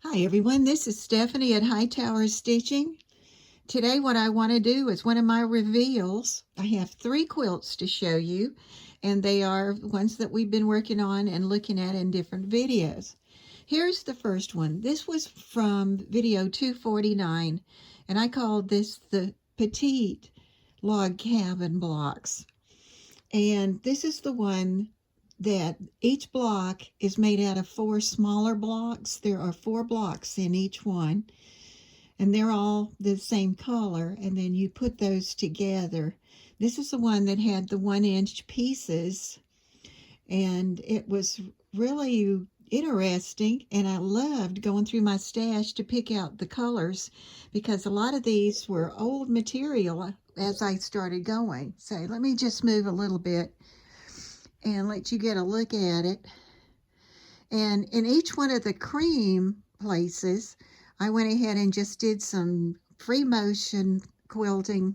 Hi everyone, this is Stephanie at Hightower Stitching. Today what I want to do is one of my reveals. I have 3 quilts to show you, and they are ones that we've been working on and looking at in different videos. Here's the first one. This was from video 249, and I called this the Petite Log Cabin blocks. And this is the one that each block is made out of 4 smaller blocks. There are 4 blocks in each one, and they're all the same color, and then you put those together. This is the one that had the 1-inch pieces, and it was really interesting, and I loved going through my stash to pick out the colors because a lot of these were old material as I started going. So let me just move a little bit and let you get a look at it. And in each one of the cream places, I went ahead and just did some free motion quilting.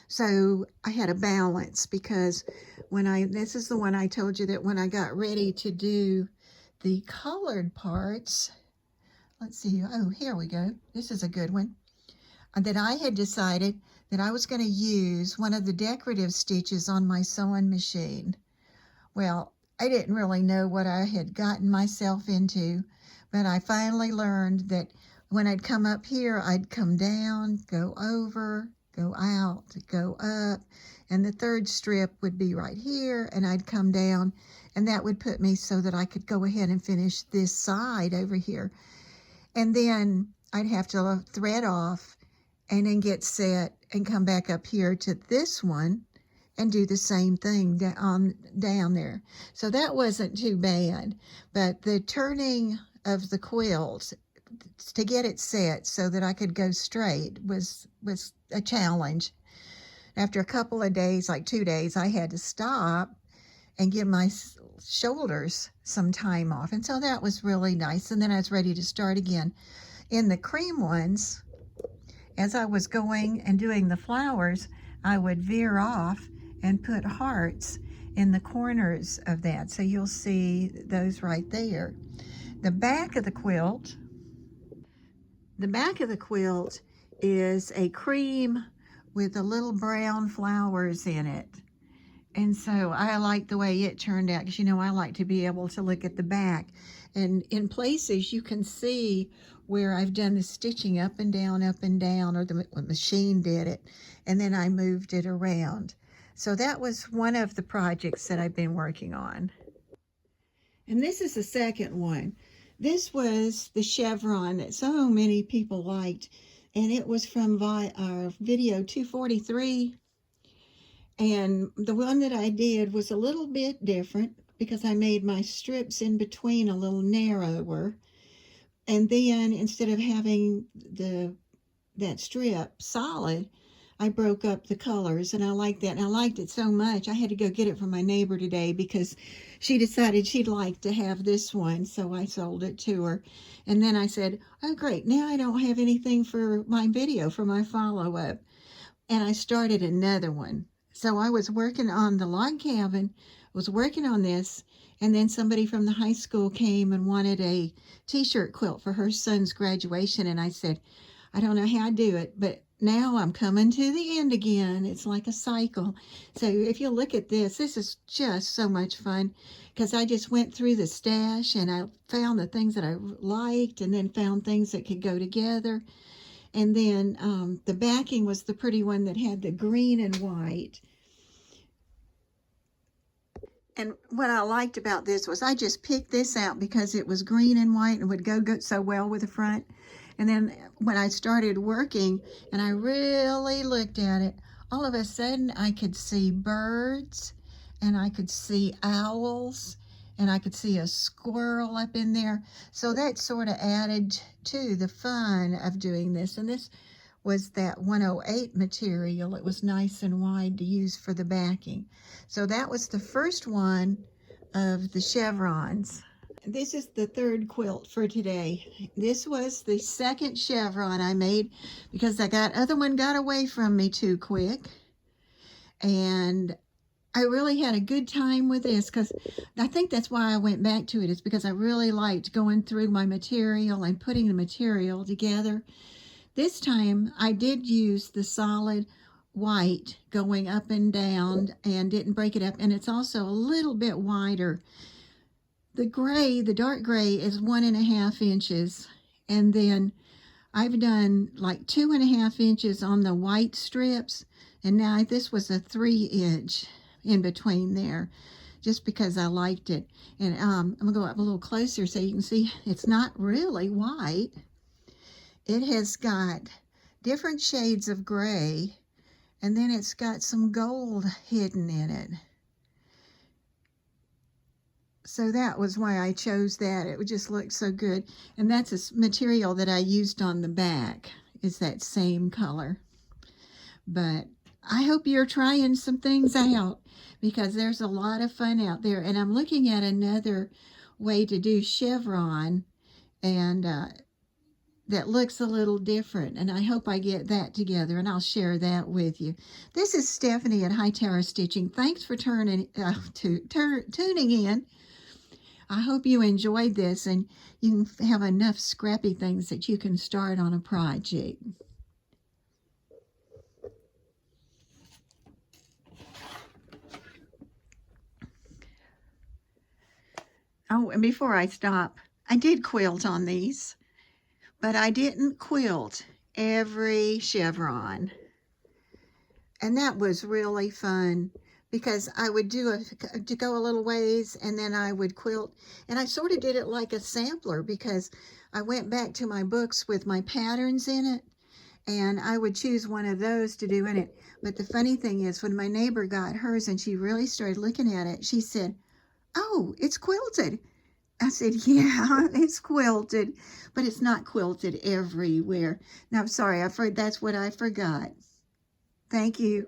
So I had a balance because this is the one I told you that when I got ready to do the colored parts, let's see, oh, here we go. This is a good one. That I had decided that I was going to use one of the decorative stitches on my sewing machine. Well, I didn't really know what I had gotten myself into, but I finally learned that when I'd come up here, I'd come down, go over, go out, go up, and the third strip would be right here, and I'd come down, and that would put me so that I could go ahead and finish this side over here. And then I'd have to thread off and then get set and come back up here to this one and do the same thing down there. So that wasn't too bad, but the turning of the quilt to get it set so that I could go straight was a challenge. After a couple of days, like 2 days, I had to stop and give my shoulders some time off, and so that was really nice. And then I was ready to start again. In the cream ones, as I was going and doing the flowers, I would veer off and put hearts in the corners of that. So you'll see those right there. The back of the quilt is a cream with the little brown flowers in it. And so I like the way it turned out because, I like to be able to look at the back. And in places you can see where I've done the stitching up and down, or the machine did it, and then I moved it around. So that was one of the projects that I've been working on. And this is the second one. This was the chevron that so many people liked, and it was from video 243. And the one that I did was a little bit different because I made my strips in between a little narrower. And then instead of having that strip solid, I broke up the colors, and I liked that. And I liked it so much, I had to go get it from my neighbor today because she decided she'd like to have this one. So I sold it to her. And then I said, oh, great. Now I don't have anything for my video, for my follow-up. And I started another one. So I was working on the log cabin, was working on this, and then somebody from the high school came and wanted a t-shirt quilt for her son's graduation. And I said, I don't know how to do it, but now I'm coming to the end again. It's like a cycle. So if you look at this is just so much fun because I just went through the stash and I found the things that I liked and then found things that could go together. And then the backing was the pretty one that had the green and white. And what I liked about this was I just picked this out because it was green and white and would go so well with the front. And then when I started working and I really looked at it, all of a sudden I could see birds and I could see owls and I could see a squirrel up in there. So that sort of added to the fun of doing this. And this was that 108 material. It was nice and wide to use for the backing. So that was the first one of the chevrons. This is the third quilt for today. This was the second chevron I made because other one got away from me too quick. And I really had a good time with this, because I think that's why I went back to it. It's because I really liked going through my material and putting the material together. This time I did use the solid white going up and down and didn't break it up, and it's also a little bit wider. The gray, the dark gray, is 1.5 inches, and then I've done like 2.5 inches on the white strips, and now this was a 3-inch in between there, just because I liked it. And I'm gonna go up a little closer so you can see it's not really white. It has got different shades of gray, and then it's got some gold hidden in it. So that was why I chose that. It would just look so good. And that's a material that I used on the back, is that same color. But I hope you're trying some things out, because there's a lot of fun out there. And I'm looking at another way to do chevron, and that looks a little different, and I hope I get that together, and I'll share that with you. This is Stephanie at Hightower Stitching. Thanks for tuning in. I hope you enjoyed this, and you can have enough scrappy things that you can start on a project. Oh, and before I stop, I did quilt on these, but I didn't quilt every chevron. And that was really fun, because I would to go a little ways, and then I would quilt. And I sort of did it like a sampler, because I went back to my books with my patterns in it, and I would choose one of those to do in it. But the funny thing is, when my neighbor got hers and she really started looking at it, she said, "Oh, it's quilted." I said, "Yeah, it's quilted, but it's not quilted everywhere." Now, I'm sorry, that's what I forgot. Thank you.